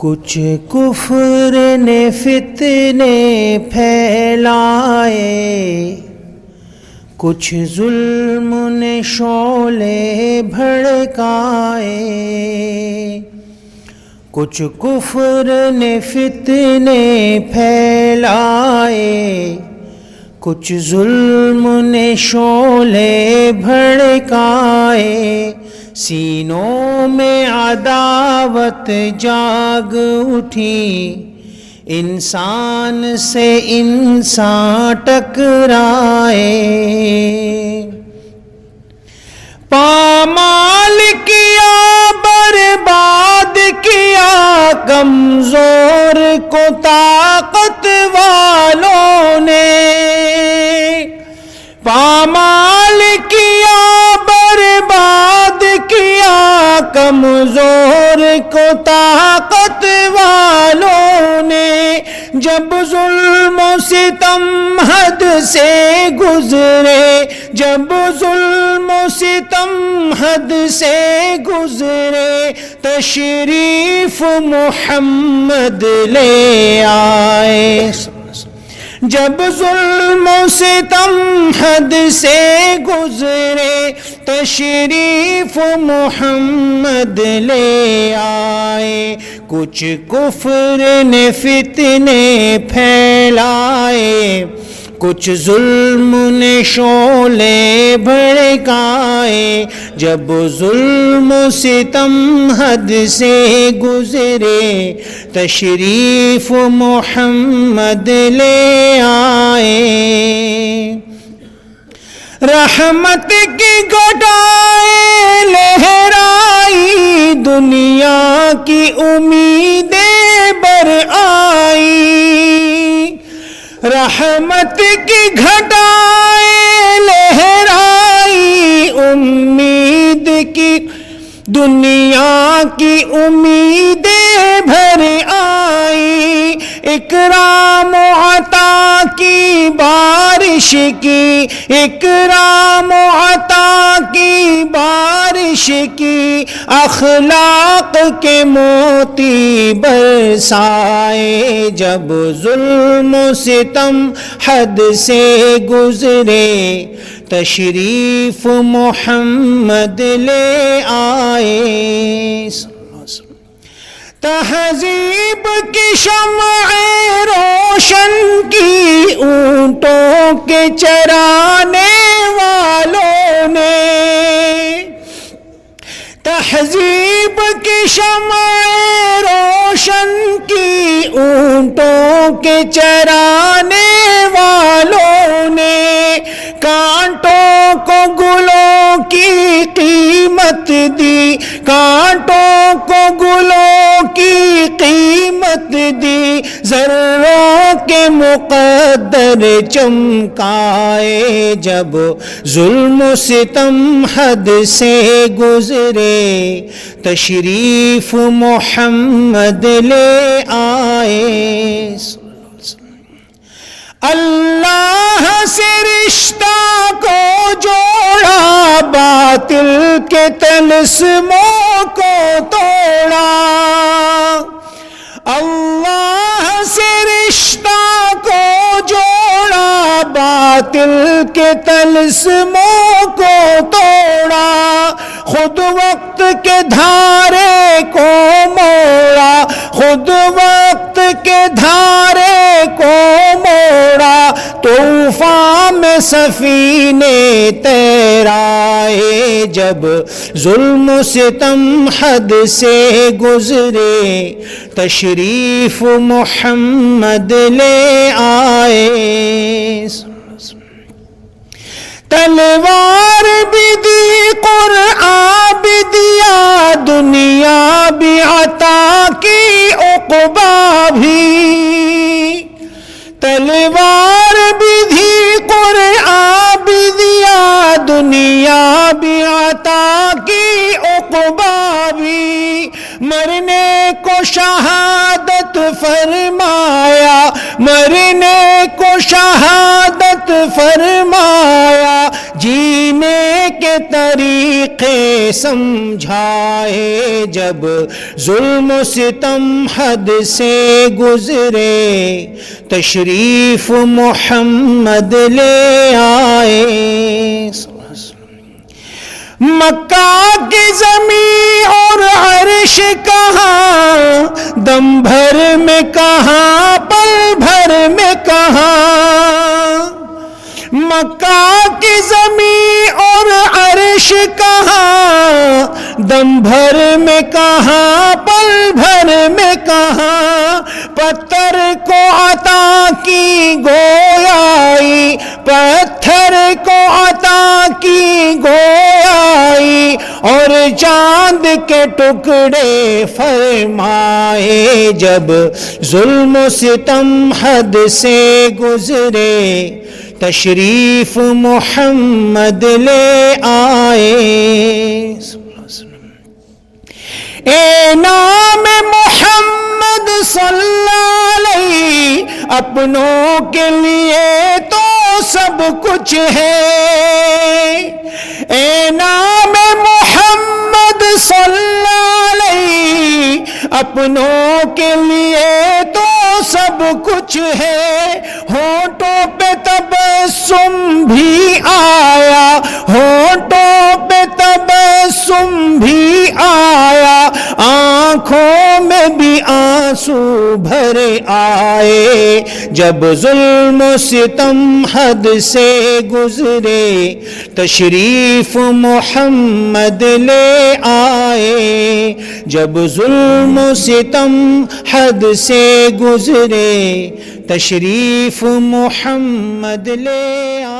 کچھ کفر نے فتنے پھیلائے، کچھ ظلم نے شعلے بھڑکائے، کچھ کفر نے فتنے پھیلائے، کچھ ظلم نے شعلے بھڑکائے، سینوں میں عداوت جاگ اٹھی، انسان سے انسان ٹکرائے، پامال کیا برباد کیا کمزور کو طاقت والوں نے، پامال کیا برباد کیا کمزور کو طاقت والوں نے، جب ظلم و ستم حد سے گزرے، جب ظلم و ستم حد سے گزرے، تشریف محمد لے آئے، جب ظلم و ستم حد سے گزرے، تشریف محمد لے آئے، کچھ کفر نے فتنے پھیلائے، کچھ ظلم نے شعلے بھڑکائے، جب ظلم و ستم حد سے گزرے، تشریف محمد لے آئے، رحمت کی گھٹائیں لہرائی، دنیا کی امیدیں بر آئی، رحمت کی گھٹائیں لہرائی، امید کی دنیا کی امیدیں بھر آئی، اکرام و عطا کی بارش کی، اکرام و عطا کی بارش کی، اخلاق کے موتی برسائے، جب ظلم و ستم حد سے گزرے، تشریف محمد لے آئے، تہذیب کی شمع روشن کی اونٹوں کے چرانے والوں نے، تہذیب کی شمع روشن کی اونٹوں کے چرانے والوں نے، کانٹوں کو گلوں کی قیمت دی، کانٹوں کو گلوں کی قیمت دی، ذروں کے مقدر چمکائے، جب ظلم و ستم حد سے گزرے، تشریف محمد لے آئے، اللہ سے رشتہ کو جوڑا، باطل کے طلسموں کو توڑا، اللہ سے رشتہ کو جوڑا، باطل کے طلسموں کو توڑا، خود وقت کے دھارے کو موڑا، خود وقت کے دھارے کو موڑا، طوفان میں سفینے تیرائے، جب ظلم و ستم حد سے گزرے، تشریف محمد لے آئے، تلوار بھی دی قرآن بھی دیا، دنیا بھی عطا کی عقبہ بھی، تلوار بھی دی قرآن بھی دیا، دنیا بھی عطا کی عقبہ بھی، مرنے کو شہادت فرمایا، مرنے کو شہادت فرمایا، جینے کے طریقے سمجھائے، جب ظلم و ستم حد سے گزرے تشریف محمد لے آئے۔ مکہ کی زمین اور عرش کہاں، دم بھر میں کہاں، پل بھر میں کہاں، مکہ کی زمین اور عرش کہاں، دم بھر میں کہاں، پل بھر میں کہاں، پتھر کو عطا کی گویائی، پتھر کو عطا کی گویائی، اور چاند کے ٹکڑے فرمائے، جب ظلم و ستم حد سے گزرے تشریف محمد لے آئے۔ اے نام محمد صلی اللہ علیہ، اپنوں کے لیے تو سب کچھ ہے، اے نام محمد صلی اللہ علیہ، اپنوں کے لیے تو سب کچھ ہے، ہونٹوں پہ تبسم بھی آیا، ہونٹوں پہ تبسم بھی آیا، آنکھوں میں بھی آنسو بھر آئے، جب ظلم و ستم حد سے گزرے تشریف محمد لے آئے، جب ظلم و ستم حد سے گزرے تشریف محمد لے آئے۔